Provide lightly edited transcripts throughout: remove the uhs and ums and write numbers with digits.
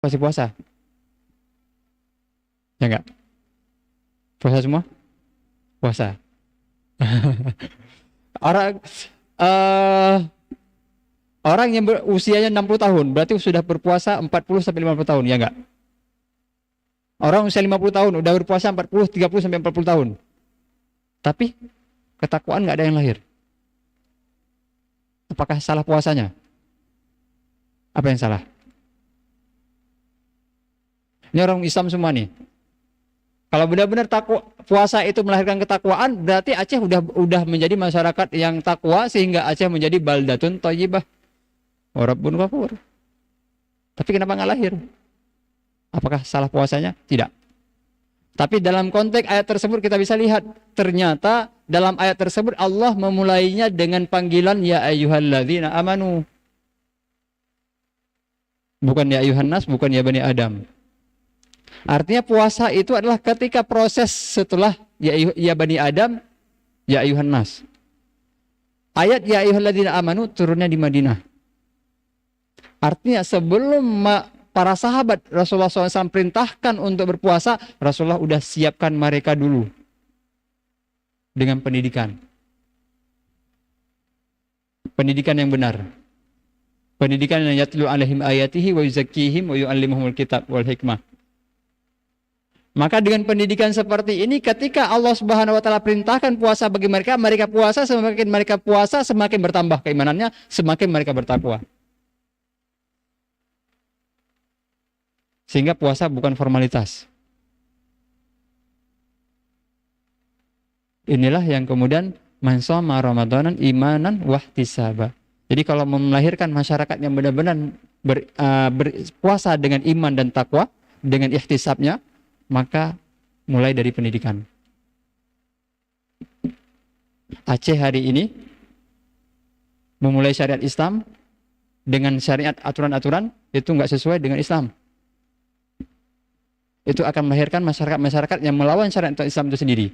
Pasti puasa? Ya enggak? Puasa semua? Puasa. Orang eh orang yang usianya 60 tahun berarti sudah berpuasa 40 sampai 50 tahun, ya enggak? Orang usia 50 tahun udah berpuasa 40, 30 sampai 40 tahun. Tapi ketakwaan enggak ada yang lahir. Apakah salah puasanya? Apa yang salah? Ini orang Islam semua nih. Kalau benar-benar takwa, puasa itu melahirkan ketakwaan, berarti Aceh udah menjadi masyarakat yang takwa sehingga Aceh menjadi baldatun thayyibah wa rabbun ghafur. Tapi kenapa nggak lahir? Apakah salah puasanya? Tidak. Tapi dalam konteks ayat tersebut kita bisa lihat, ternyata dalam ayat tersebut Allah memulainya dengan panggilan ya ayyuhalladzina amanu. Bukan ya ayyuhan nas, bukan ya bani Adam. Artinya puasa itu adalah ketika proses setelah ya bani Adam, ya ayyuhan nas. Ayat ya ayyuhalladzina amanu turunnya di Madinah. Artinya sebelum para sahabat Rasulullah SAW perintahkan untuk berpuasa, Rasulullah udah siapkan mereka dulu dengan pendidikan. Pendidikan yang benar. Pendidikan yang yatlu alaihim ayatihi wa yuzakkihim wa yu'allimuhumul kitab wal hikmah. Maka dengan pendidikan seperti ini, ketika Allah Subhanahu wa taala perintahkan puasa bagi mereka, mereka puasa, semakin mereka puasa semakin bertambah keimanannya, semakin mereka bertakwa. Sehingga puasa bukan formalitas. Inilah yang kemudian man shoma ramadanan imanan wahtisaba. Jadi kalau melahirkan masyarakat yang benar-benar berpuasa dengan iman dan takwa, dengan ihtisabnya, maka mulai dari pendidikan. Aceh hari ini memulai syariat Islam dengan syariat aturan-aturan itu nggak sesuai dengan Islam. Itu akan melahirkan masyarakat-masyarakat yang melawan syariat Islam itu sendiri.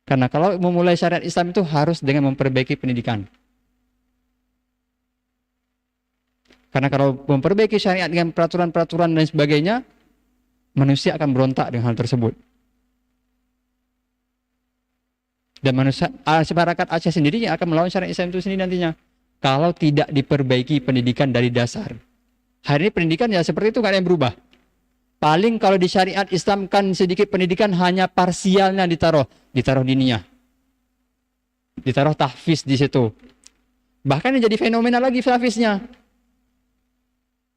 Karena kalau memulai syariat Islam itu harus dengan memperbaiki pendidikan. Karena kalau memperbaiki syariat dengan peraturan-peraturan dan sebagainya, manusia akan berontak dengan hal tersebut. Dan masyarakat Aceh sendiri yang akan melawan syariat Islam itu sendiri nantinya. Kalau tidak diperbaiki pendidikan dari dasar. Hari ini pendidikan ya seperti itu, nggak ada yang berubah. Paling kalau di syariat Islam kan sedikit pendidikan hanya parsialnya ditaruh diniyah. Ditaruh tahfiz di situ. Bahkan yang jadi fenomena lagi tahfiznya.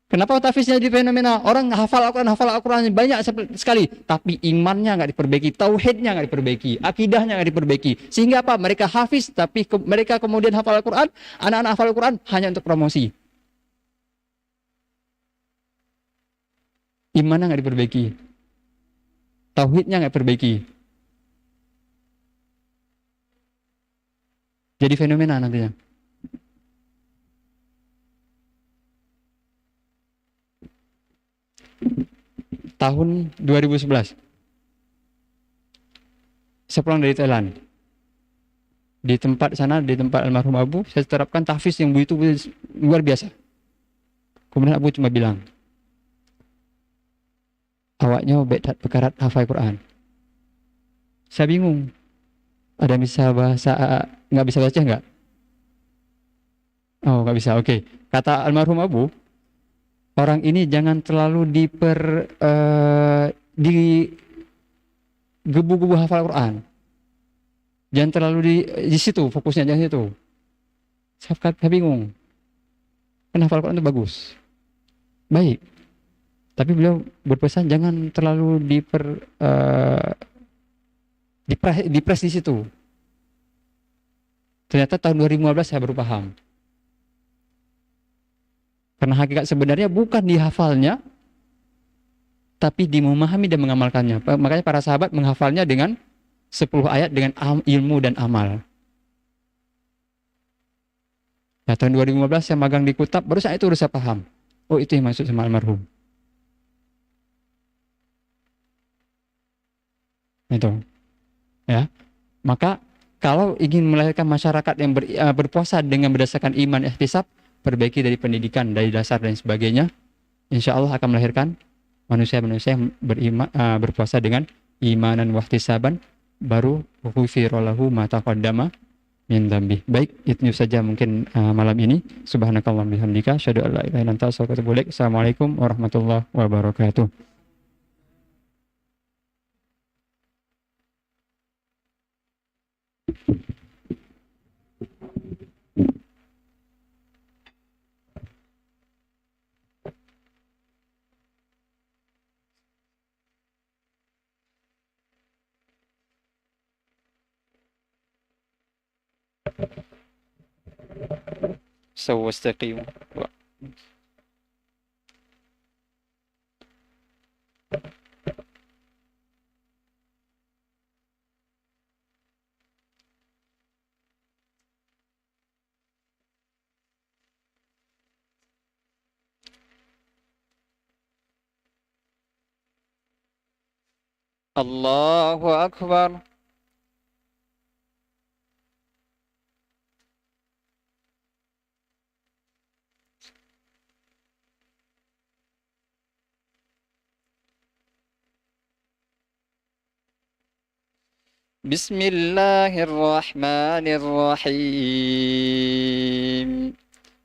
Kenapa tahfiznya jadi fenomena? Orang hafal Al-Quran banyak sekali, tapi imannya nggak diperbaiki, tauhidnya nggak diperbaiki, akidahnya nggak diperbaiki. Sehingga apa? Mereka hafiz, tapi mereka kemudian hafal Al-Quran, anak-anak hafal Al-Quran hanya untuk promosi. Imannya nggak diperbaiki, tauhidnya nggak diperbaiki. Jadi fenomena nantinya. Tahun 2011, saya pulang dari Thailand. Di tempat sana, di tempat almarhum Abu, saya terapkan tahfiz yang begitu luar biasa. Kemudian Abu cuma bilang, awaknya bedat pekarat hafal Quran. Saya bingung. Ada yang bisa bahasa, nggak bisa baca nggak? Oh, nggak bisa. Oke. Kata almarhum Abu, orang ini jangan terlalu digebu-gebu hafal Quran. Jangan terlalu di situ, fokusnya jangan situ. Saya bingung. Kan hafal Quran itu bagus. Baik. Tapi beliau berpesan jangan terlalu dipres di situ. Ternyata tahun 2015 saya baru paham. Karena hakikat sebenarnya bukan dihafalnya, tapi memahami dan mengamalkannya. Makanya para sahabat menghafalnya dengan 10 ayat dengan ilmu dan amal. Nah, tahun 2015 saya magang di Kutab, baru saat itu saya paham. Oh, itu yang maksud sama almarhum. Itu. Ya. Maka kalau ingin melahirkan masyarakat yang berpuasa dengan berdasarkan iman ihtisab, perbaiki dari pendidikan, dari dasar dan sebagainya, insya Allah akan melahirkan manusia-manusia yang berpuasa dengan imanan wahtisaban, baru ghufira lahu ma taqaddama min dzambi. Baik, itu saja mungkin malam ini. Subhanakallahumma bihamdika asyhadu an la ilaha illa anta astaghfiruka wa atubu ilaik. Assalamualaikum warahmatullahi wabarakatuh. سووا استقيموا. الله أكبر. بسم الله الرحمن الرحيم.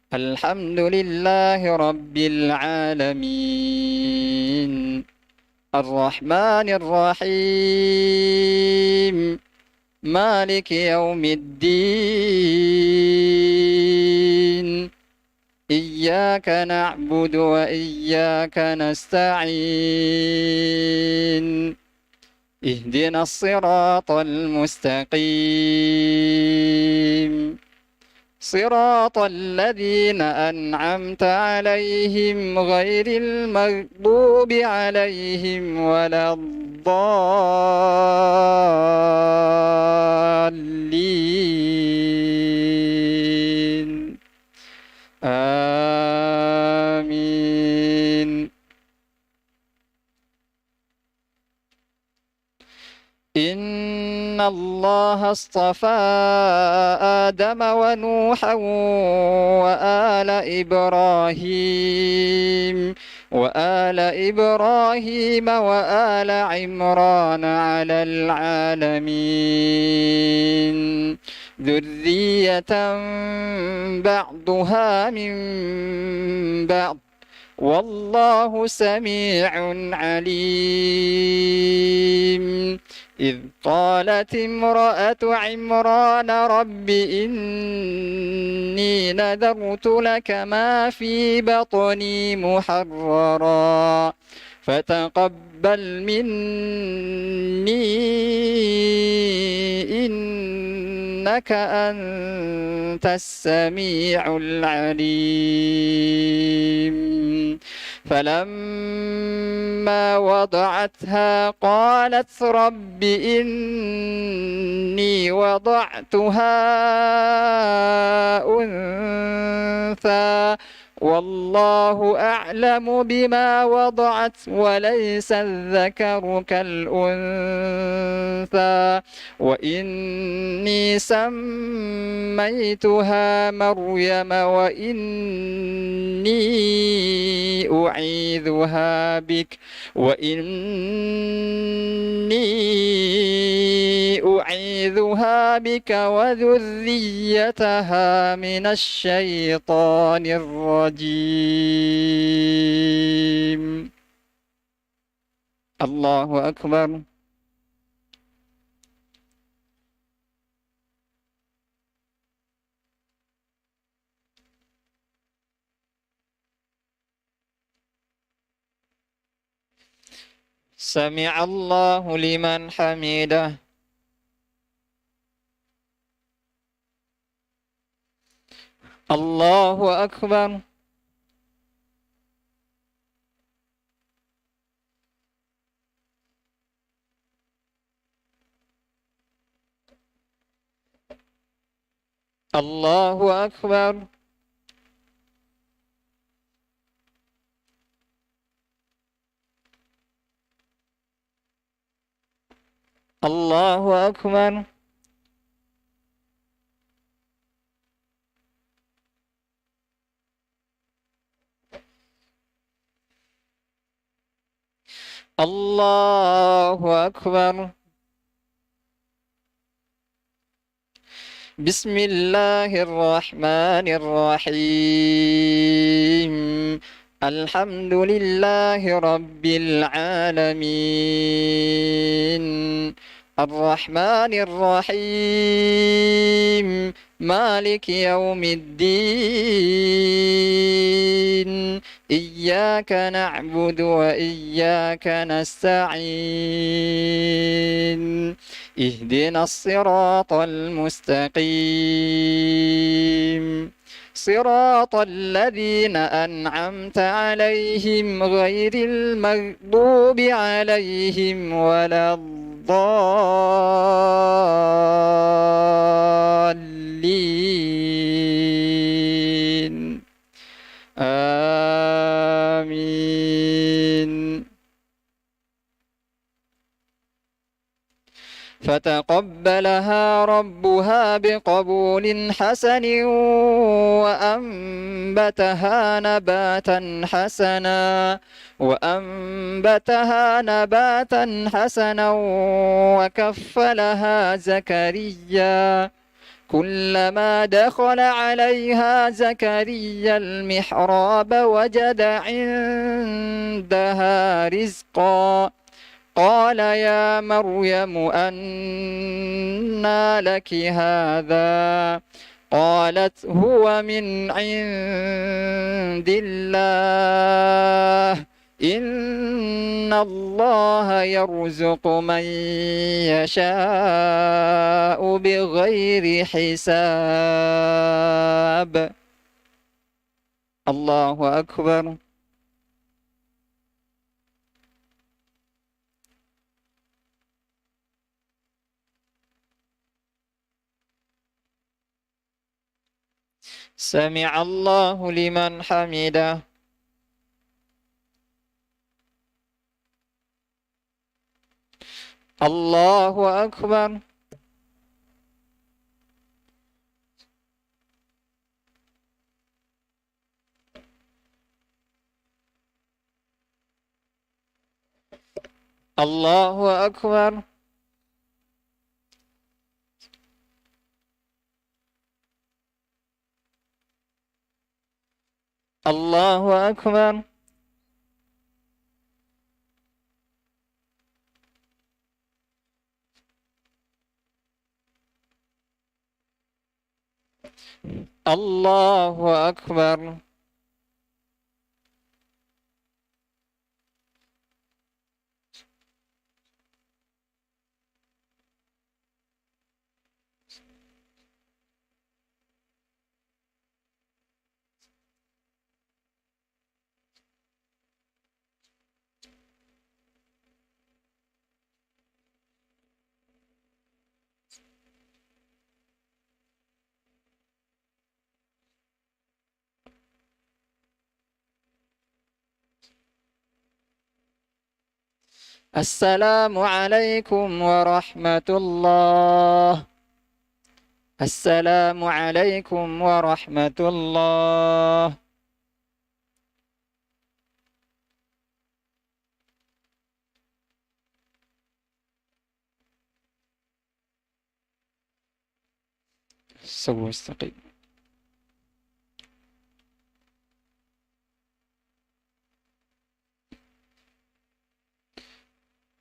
الحمد لله رب العالمين، الرحمن الرحيم، مالك يوم الدين، إياك نعبد وإياك نستعين، اهدنا الصراط المستقيم، صراط الذين أنعمت عليهم غير المغضوب عليهم ولا الضالين. آمين. إن الله اصطفى آدم ونوحا وآل إبراهيم وآل عمران على العالمين ذرية بعضها من بعض والله سميع عليم. إذ قالت امرأة عمران رب إني نذرت لك ما في بطني محررا فتقبل مني إنك أنت السميع العليم. فلما وضعتها قالت رب إني وضعتها أنثى والله أعلم بما وضعت وليس الذكر كالأنثى وإني سميتها مريم وإني أعيذها بك وذريتها من الشيطان الرجيم. الله أكبر. سمع الله لمن حمده. الله أكبر. الله أكبر. الله أكبر. الله أكبر. بسم الله الرحمن الرحيم. الحمد لله رب العالمين. الرحمن الرحيم مالك يوم الدين. إياك نعبد وإياك نستعين. اهدنا الصراط المستقيم صراط الذين أنعمت عليهم غير المغضوب عليهم ولا الضالين. آمين. فتقبلها ربها بقبول حسن وأنبتها نباتا حسنا وكفلها زكريا. كلما دخل عليها زكريا المحراب وجد عندها رزقا. قال يا مريم أنى لك هذا؟ قالت هو من عند الله. إن الله يرزق من يشاء بغير حساب. الله أكبر. سمع الله لمن حمده. الله أكبر. الله أكبر. الله أكبر. الله أكبر. السلام عليكم ورحمة الله. السلام عليكم ورحمة الله. سووا استقيم.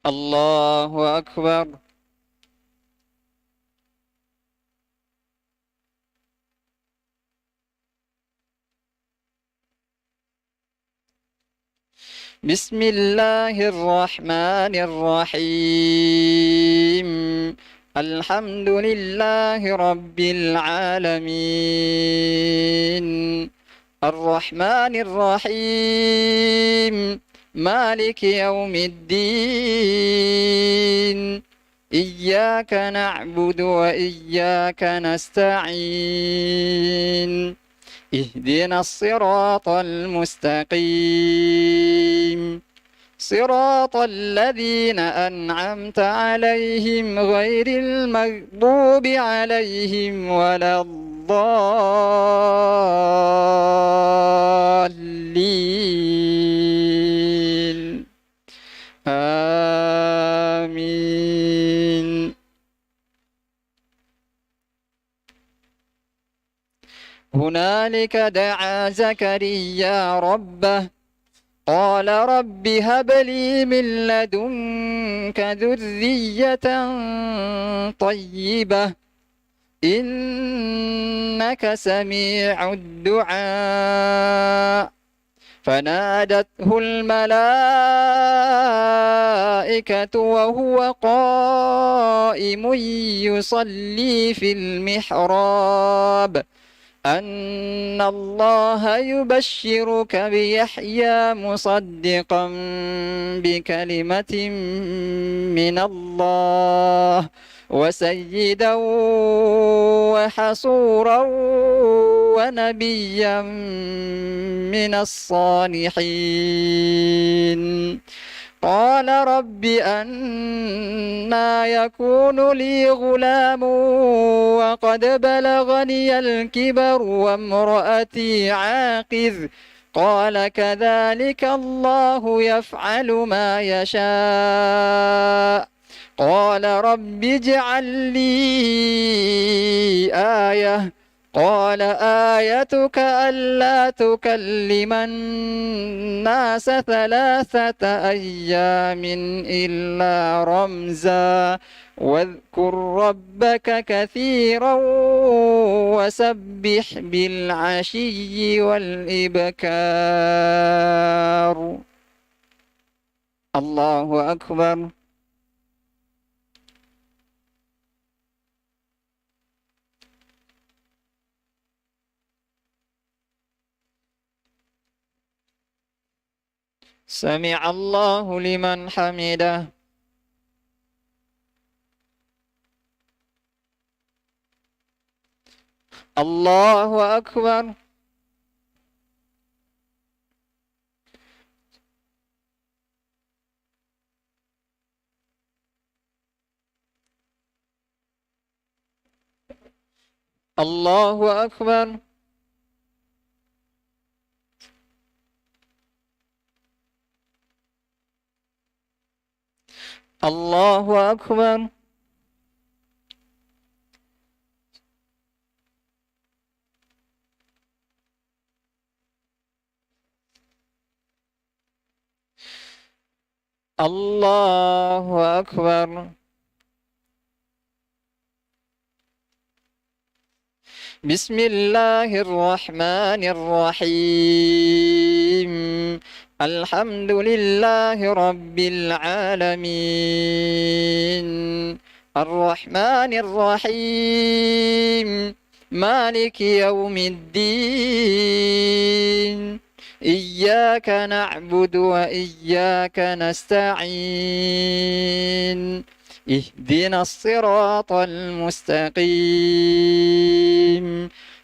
الله أكبر. بسم الله الرحمن الرحيم. الحمد لله رب العالمين. الرحمن الرحيم مالك يوم الدين. إياك نعبد وإياك نستعين. اهدنا الصراط المستقيم صراط الذين أنعمت عليهم غير المغضوب عليهم ولا الضالين. هنالك دعا زكريا ربه قال رب هب لي من لدنك ذرية طيبة إنك سميع الدعاء فنادته الملائكة وهو قائم يصلي في المحراب أن الله يبشرك بيحيى مصدقا بكلمة من الله وسيدا وحصورا ونبيا من الصالحين قال رب أنى يكون لي غلام وقد بلغني الكبر وامرأتي عاقر قال كذلك الله يفعل ما يشاء قال رب اجعل لي آية قال آيتك ألا تكلم الناس 3 أيام إلا رمزا واذكر ربك كثيرا وسبح بالعشي والإبكار الله أكبر سمع الله لمن حمده الله أكبر الله أكبر الله أكبر الله أكبر بسم الله الرحمن الرحيم الحمد لله رب العالمين الرحمن الرحيم مالك يوم الدين إياك نعبد وإياك نستعين اهدنا الصراط المستقيم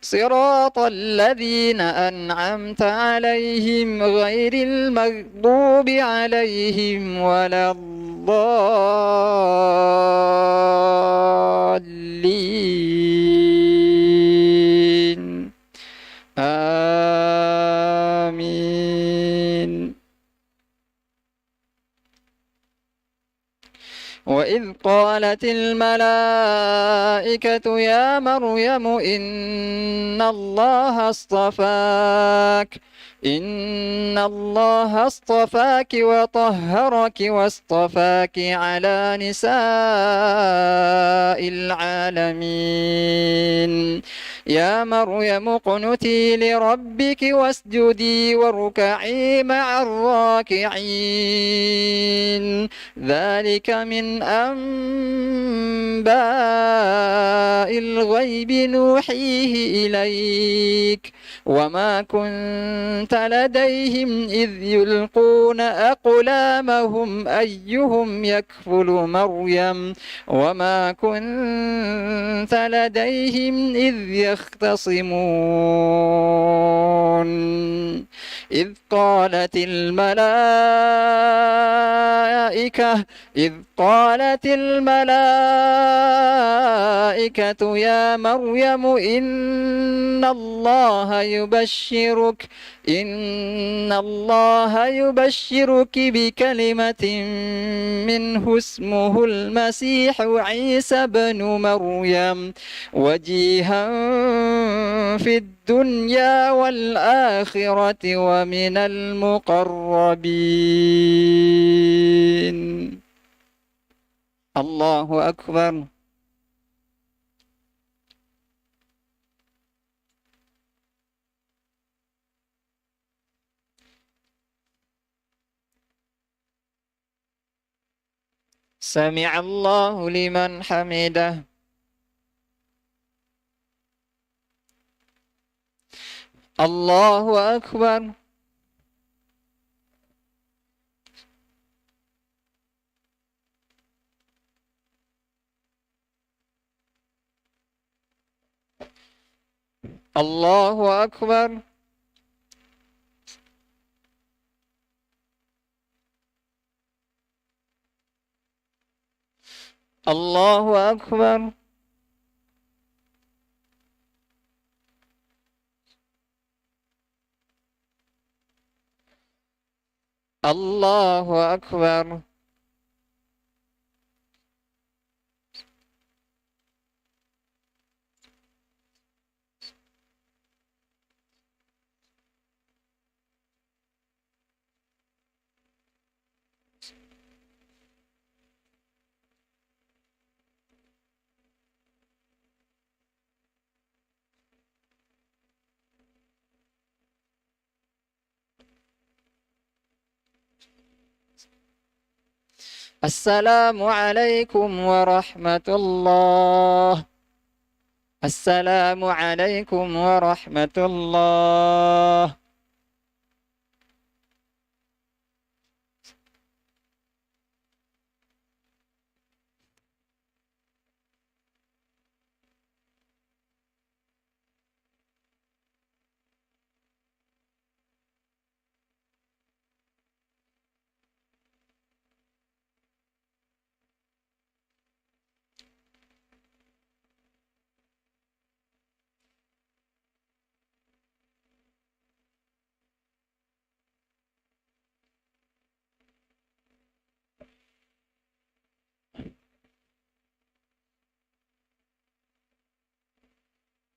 صراط الذين أنعمت عليهم غير المغضوب عليهم ولا الضالين آمين وإذ قالت الملائكة يا مريم إن الله اصطفاك وطهرك واصطفاك على نساء العالمين يا مريم اقنتي لربك واسجدي واركعي مع الراكعين ذلك من أنباء الغيب نوحيه إليك وما كنت لديهم إذ يلقون أقلامهم أيهم يكفل مريم وما كنت لديهم إذ يختصمون إذ قالت الملائكة يا مريم إن إن الله يبشرك بكلمة منه اسمه المسيح عيسى بن مريم وجيها في الدنيا والآخرة ومن المقربين. الله أكبر. سمع الله لمن حمده. الله أكبر. الله أكبر. الله أكبر. الله أكبر. السلام عليكم ورحمة الله. السلام عليكم ورحمة الله.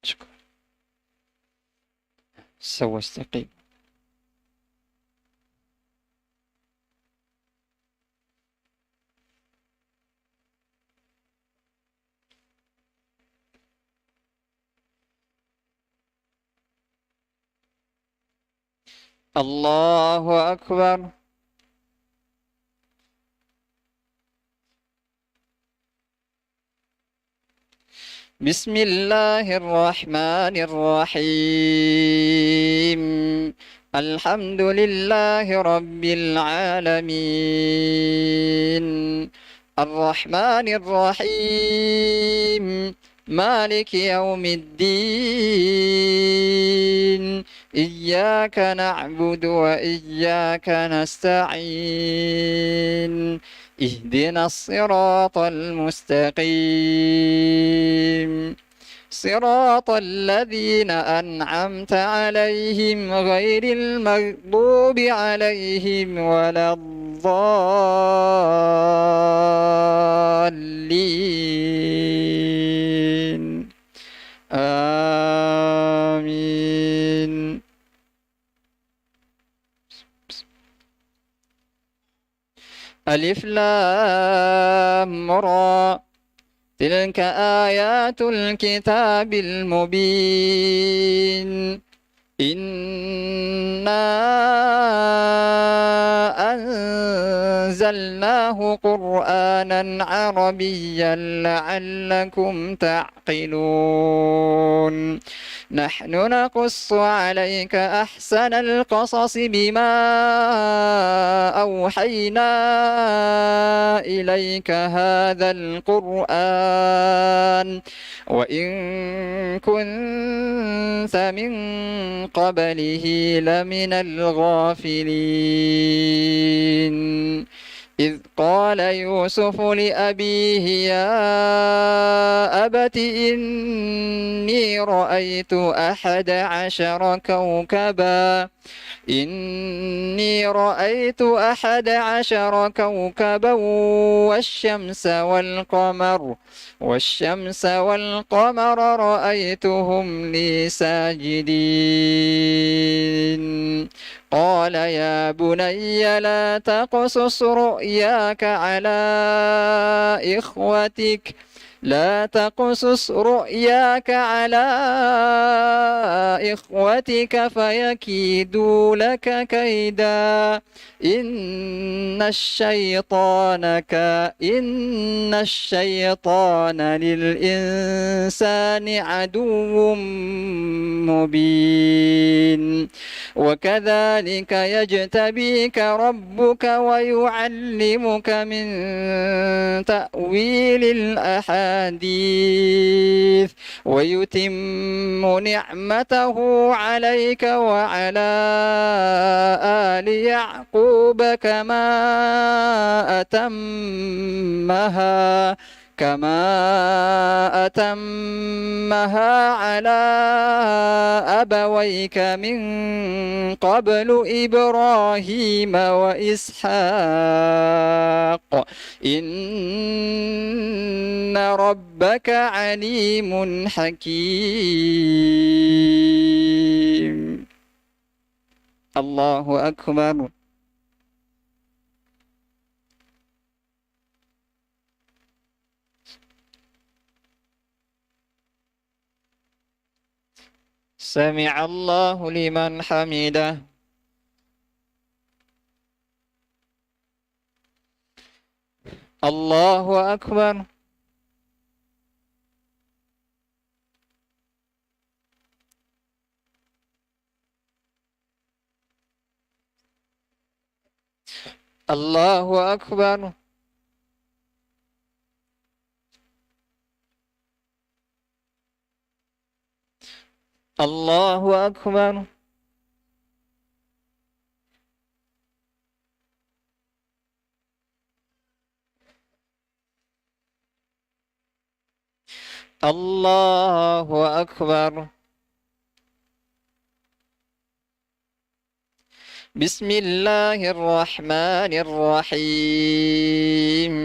شكرا. سوى استقيم. الله أكبر. بسم الله الرحمن الرحيم. الحمد لله رب العالمين الرحمن الرحيم مالك يوم الدين إياك نعبد وإياك نستعين اهدنا الصراط المستقيم صراط الذين أنعمت عليهم غير المغضوب عليهم ولا الضالين آمين. ألف لام را تلك آيات الكتاب المبين إنا أنزلناه قرآنا عربيا لعلكم تعقلون نحن نقص عليك أحسن القصص بما أوحينا إليك هذا القرآن وإن كنت من قبله لمن الغافلين إذ قال يوسف لأبيه يا أبت إني رأيت 11 كوكبا والشمس والقمر رأيتهم لي ساجدين قال يا بني لا تقصص رؤياك على إخوتك فيكيدوا لك كيدا إن الشيطان للإنسان عدو مبين وكذلك يجتبيك ربك ويعلمك من تأويل الأحاديث ويتم نعمته عليك وعلى آل يعقوب كما أتمها على أبويك من قبل إبراهيم وإسحاق إن ربك عليم حكيم. الله أكبر. سمع الله لمن حمده. الله أكبر. الله أكبر. الله أكبر. الله أكبر. بسم الله الرحمن الرحيم.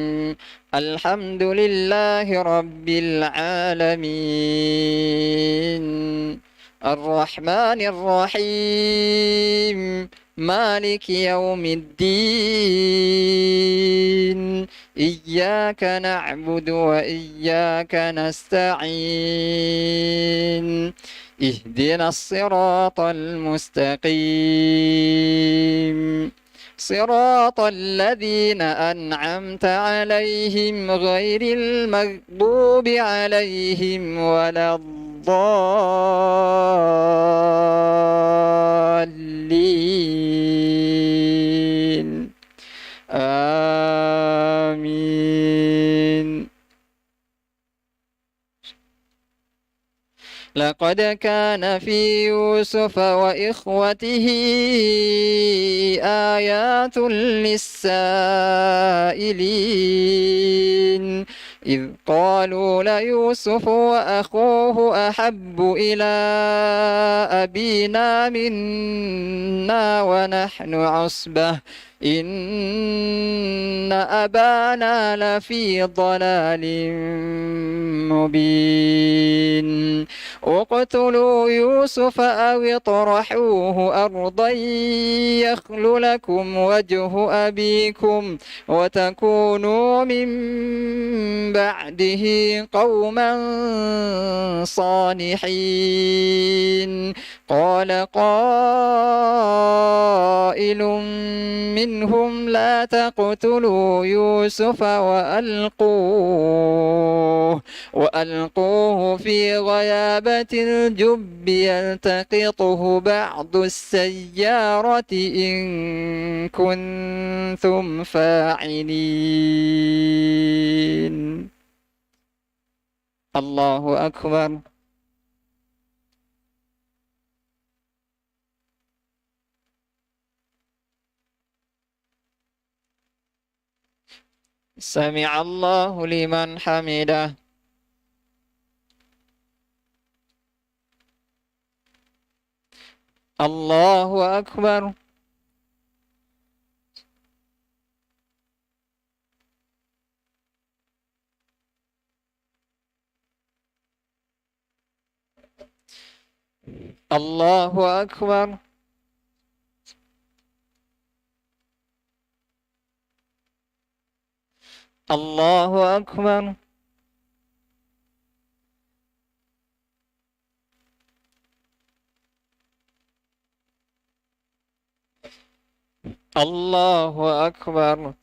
الحمد لله رب العالمين الرحمن الرحيم مالك يوم الدين إياك نعبد وإياك نستعين اهدنا الصراط المستقيم صراط الذين أنعمت عليهم غير المغضوب عليهم ولا الضالين آمين. لقد كان في يوسف وإخوته آيات للسائلين إذ قالوا ليوسف وأخوه أحب إلى أبينا منا ونحن عصبة إن أبانا لفي ضلال مبين اقتلوا يوسف أو اطرحوه أرضا يخل لكم وجه أبيكم وتكونوا من بعده قوما صالحين. قال قائل منهم لا تقتلوا يوسف وألقوه في غيابة الجب يلتقطه بعض السيارة إن كنتم فاعلين. الله أكبر. سمع الله لمن حمده. الله أكبر. الله أكبر. الله أكبر. الله أكبر.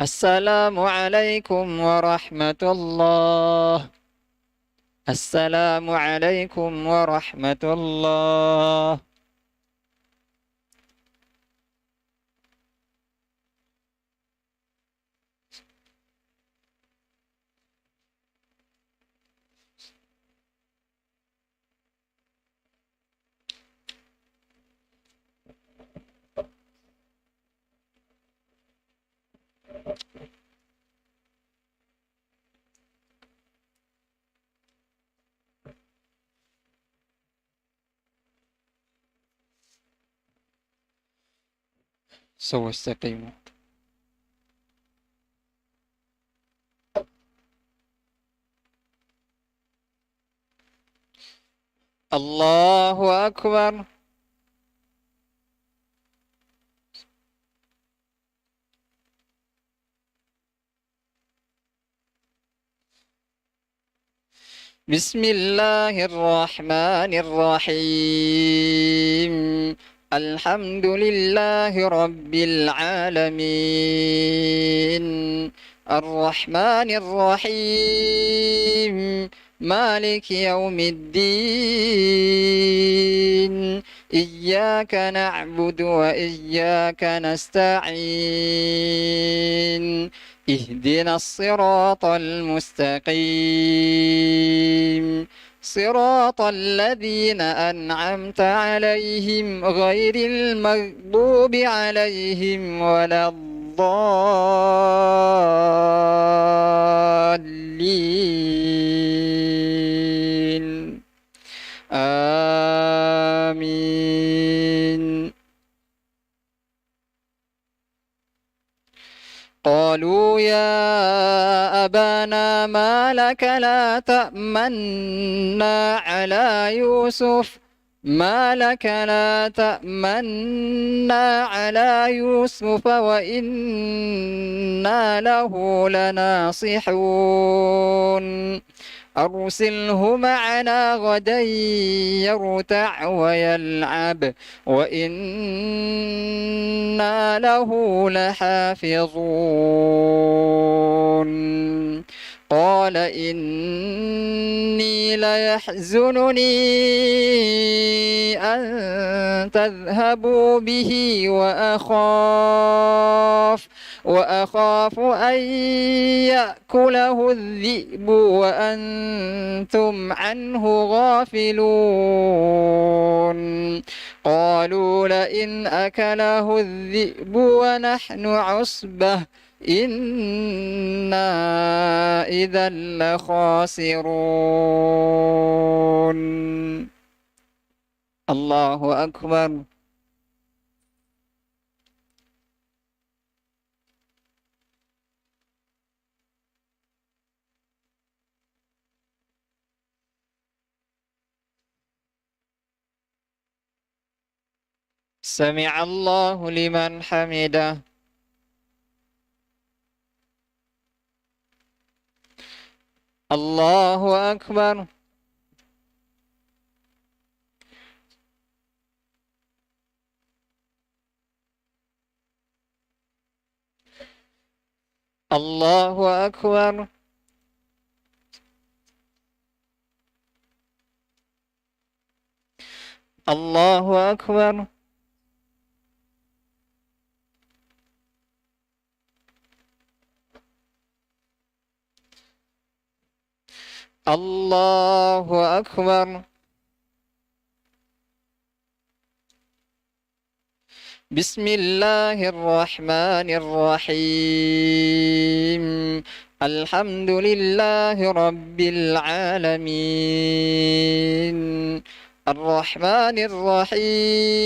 السلام عليكم ورحمة الله. السلام عليكم ورحمة الله. سووا استقيموا. الله أكبر. بسم الله الرحمن الرحيم. الحمد لله رب العالمين. الرحمن الرحيم. مالك يوم الدين. إياك نعبد وإياك نستعين. اهدنا الصراط المستقيم. صراط الذين أنعمت عليهم غير المغضوب عليهم ولا الضالين. آمين. قالوا يا أبانا ما لك لا تأمنا على يوسف وإنا له لناصحون. أرسله معنا غدا يرتع ويلعب وإنا له لحافظون. قال إني ليحزنني أن تذهبوا به وأخاف أن يأكله الذئب وأنتم عنه غافلون. قالوا لئن أكله الذئب ونحن عصبة إنا إذا لخاسرون. الله أكبر. سمع الله لمن حمده. الله أكبر. الله أكبر. الله أكبر. الله أكبر. بسم الله الرحمن الرحيم. الحمد لله رب العالمين. الرحمن الرحيم.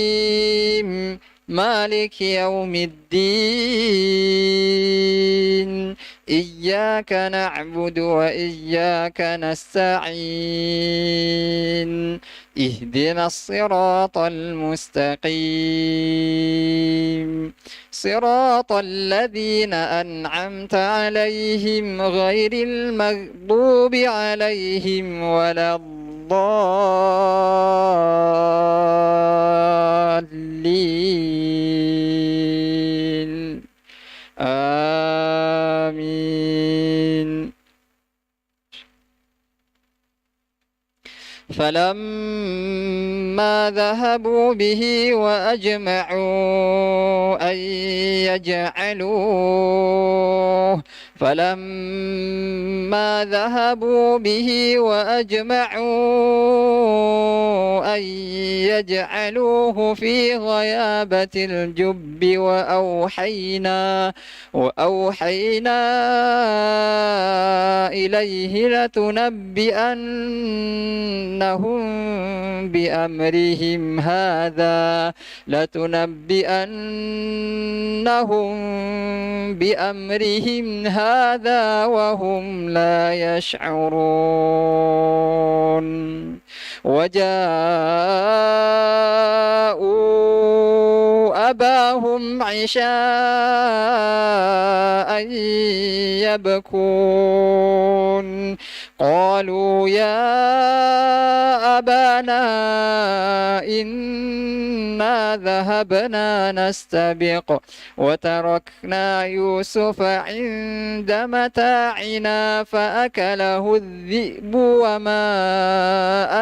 مالك يوم الدين. إياك نعبد وإياك نستعين. اهدنا الصراط المستقيم. صراط الذين أنعمت عليهم غير المغضوب عليهم ولا الضالين. آمين. فلما ذهبوا به وأجمعوا أن يجعلوه فلما ذهبوا به وأجمعوا أن يجعلوه في غيابة الجب وأوحينا إليه لتنبئنهم هذا وهم لا يشعرون. وجاءوا أباهم عشاء يبكون. قالوا يا أبانا إنا ذهبنا نستبق وتركنا يوسف عند متاعنا فأكله الذئب وما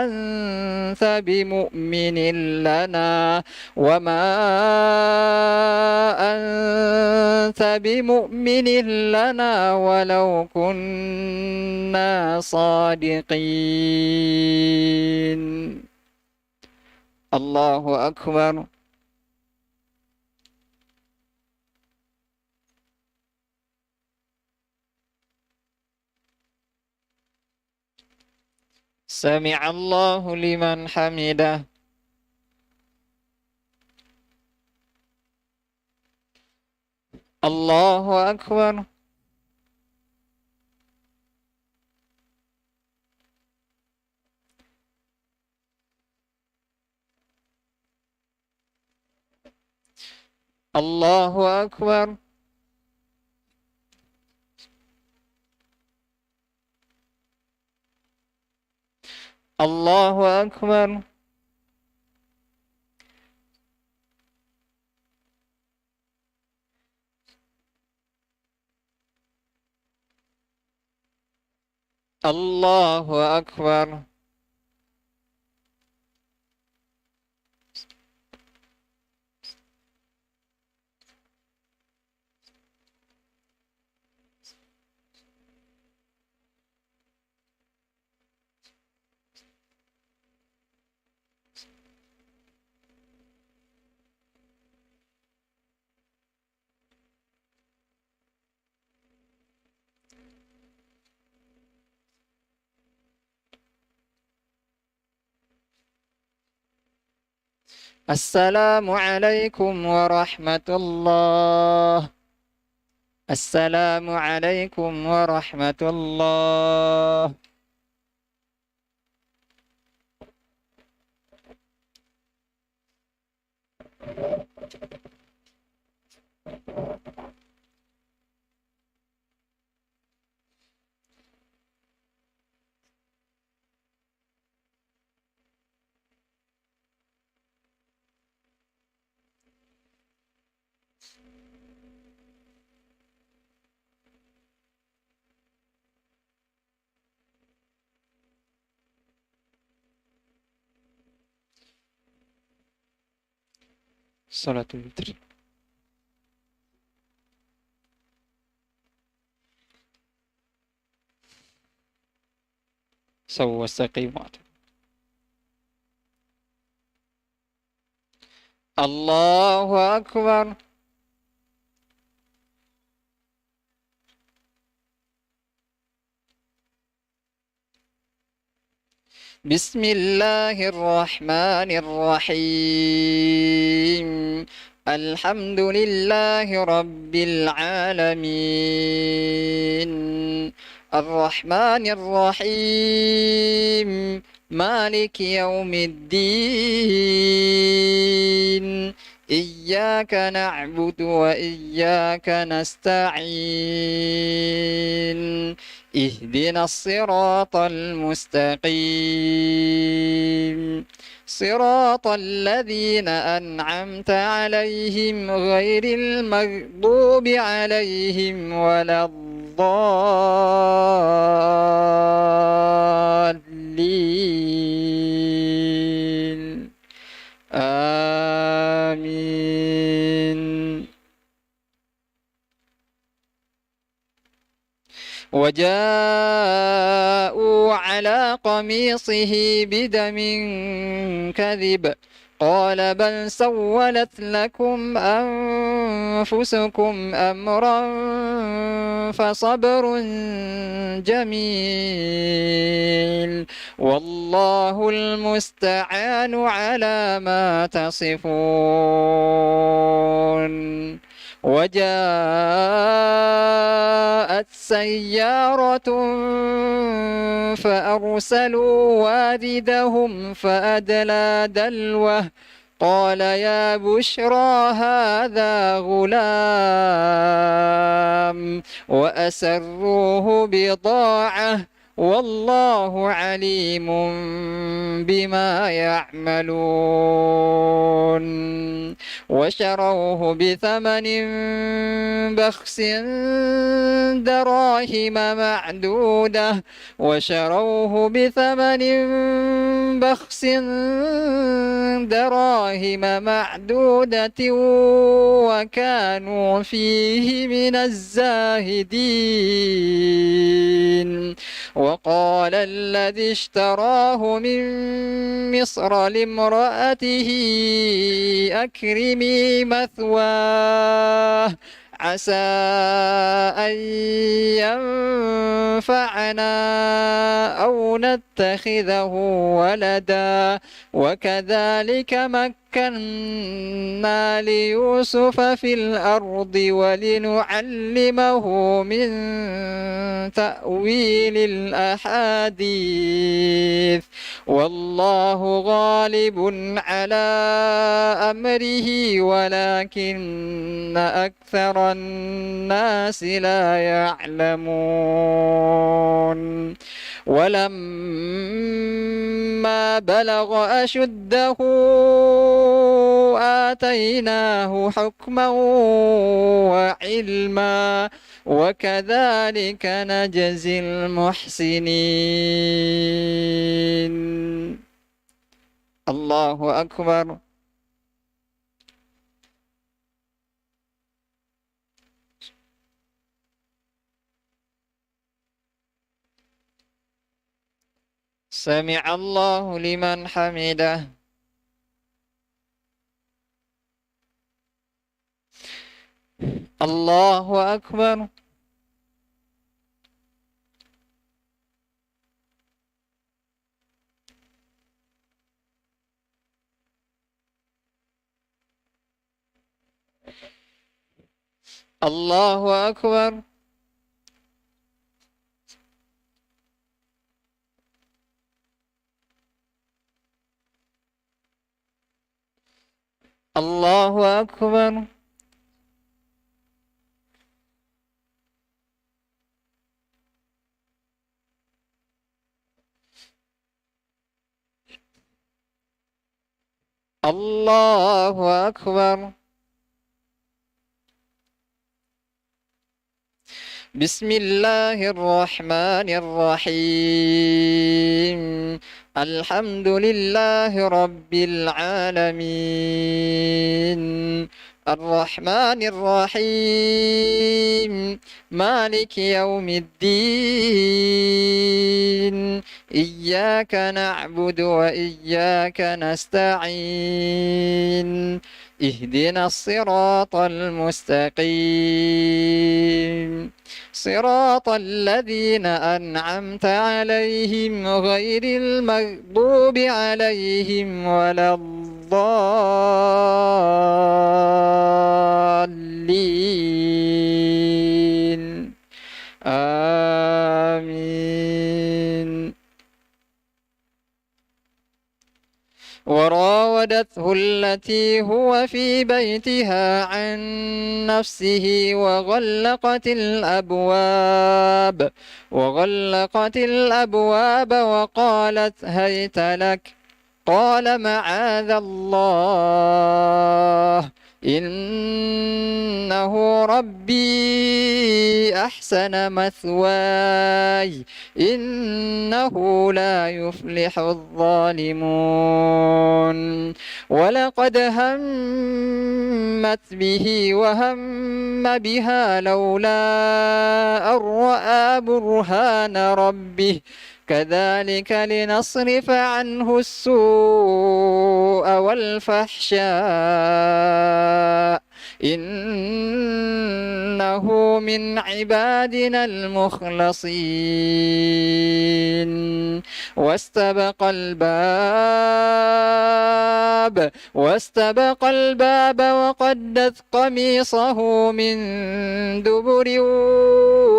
أنت بمؤمن لنا ولو كنا صادقين. الله أكبر. سمع الله لمن حمده. الله أكبر. الله أكبر. الله أكبر. الله أكبر. السلام عليكم ورحمة الله. السلام عليكم ورحمة الله. صلاة الوتر. سووا واستقيموا. الله أكبر. بسم الله الرحمن الرحيم. الحمد لله رب العالمين، الرحمن الرحيم، مالك يوم الدين، إياك نعبد وإياك نستعين، اهدنا الصراط المستقيم، صراط الذين أنعمت عليهم غير المغضوب عليهم ولا الضالين. آمين. وجاءوا على قميصه بدم كذب، قال بل سولت لكم أنفسكم أمرا فصبر جميل، والله المستعان على ما تصفون. وجاءت سيارة فأرسلوا واردهم فأدلى دلوه، قال يا بشرى هذا غلام، وأسروه بضاعة، والله عليم بما يعملون. وشروه بثمن بخس دراهم معدودة، وشروه بثمن بخس دراهم معدودة، وكانوا فيه من الزاهدين. وقال الذي اشتراه من مصر لامرأته أكرمي مثواه، عسى أن ينفعنا أو نتخذه ولدا، وكذلك مكنا ليوسف في الأرض ولنعلمه من تأويل الأحاديث، والله غالب على أمره ولكن أكثر الناس لا يعلمون. ولما بلغ أشده آتيناه حكما وعلما، وكذلك نجزي المحسنين. الله أكبر. سمع الله لمن حمده. الله أكبر. الله أكبر. الله أكبر. الله أكبر. بسم الله الرحمن الرحيم الحمد لله رب العالمين الرحمن الرحيم مالك يوم الدين إياك نعبد وإياك نستعين اهدنا الصراط المستقيم صراط الذين أنعمت عليهم غير المغضوب عليهم ولا الضالين آمين. وراودته التي هو في بيتها عن نفسه وغلقت الأبواب وقالت هيت لك قال معاذ الله إنه ربي أحسن مثواي إنه لا يفلح الظالمون ولقد همت به وهم بها لولا أن رأى برهان ربه كذلك لنصرف عنه السوء والفحشاء إنه من عبادنا المخلصين واستبق الباب وقدت قميصه من دبر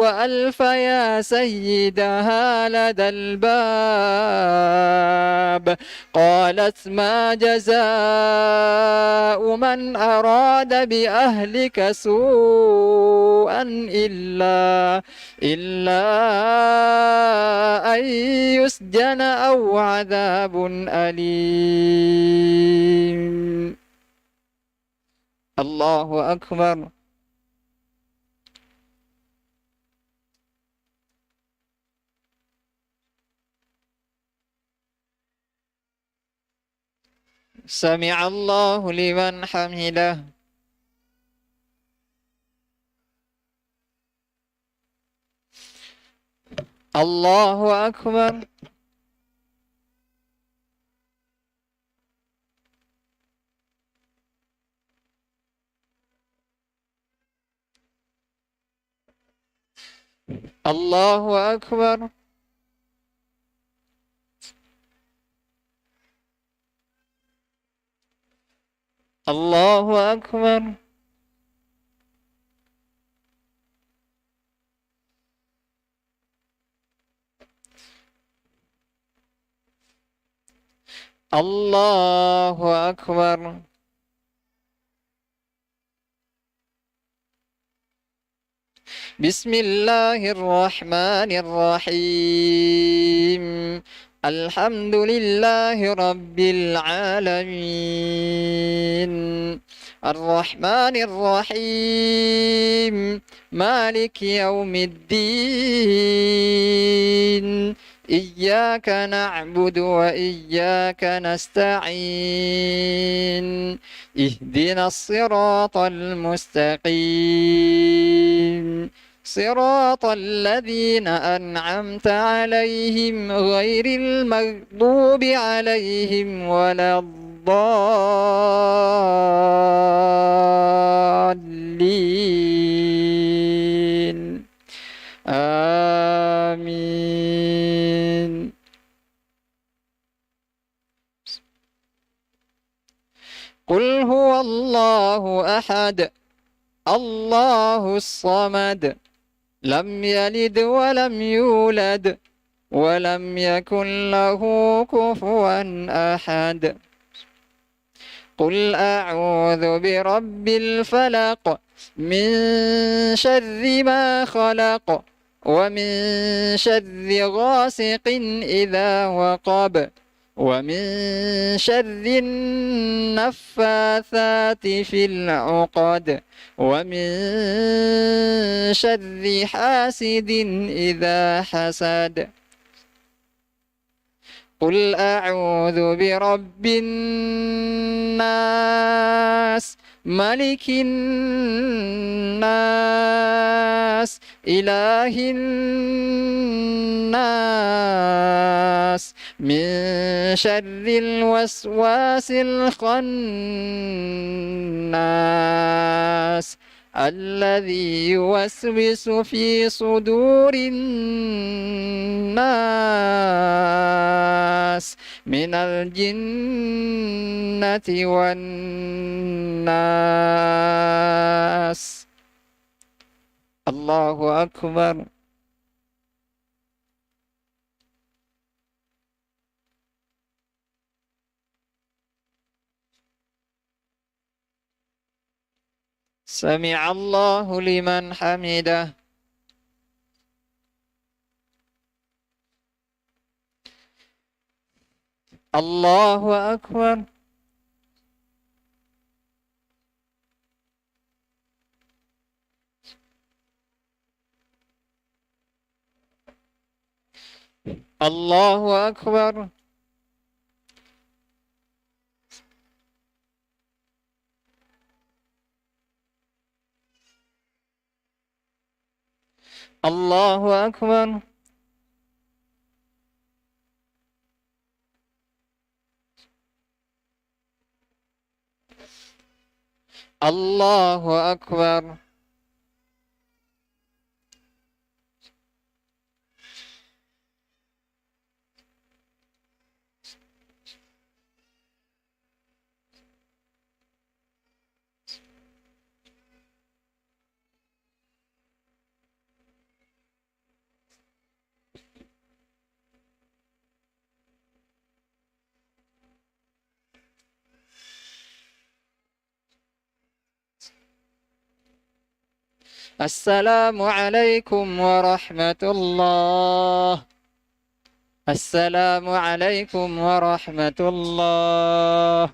وألف يا سيدها لدى الباب قالت ما جزاء من أراد بأهلك سوءا إلا أن يسجن أو عذاب أليم. الله أكبر. سمع الله لمن حمده. الله أكبر. الله أكبر. الله أكبر. الله أكبر. بسم الله الرحمن الرحيم الحمد لله رب العالمين الرحمن الرحيم مالك يوم الدين إياك نعبد وإياك نستعين اهدنا الصراط المستقيم صراط الذين أنعمت عليهم غير المغضوب عليهم ولا الضالين آمين. قل هو الله أحد الله الصمد لم يلد ولم يولد ولم يكن له كفوا أحد. قل أعوذ برب الفلق من شر ما خلق ومن شر غاسق إذا وقب ومن شر النفاثات في العقد ومن شر حاسد إذا حسد قل أعوذ برب الناس ملك الناس إله الناس من شر الوسواس الخناس الذي يوسوس في صدور الناس من الجنة والناس. الله أكبر. سمع الله لمن حمده. الله أكبر. الله أكبر. الله أكبر. الله أكبر. السلام عليكم ورحمة الله. السلام عليكم ورحمة الله.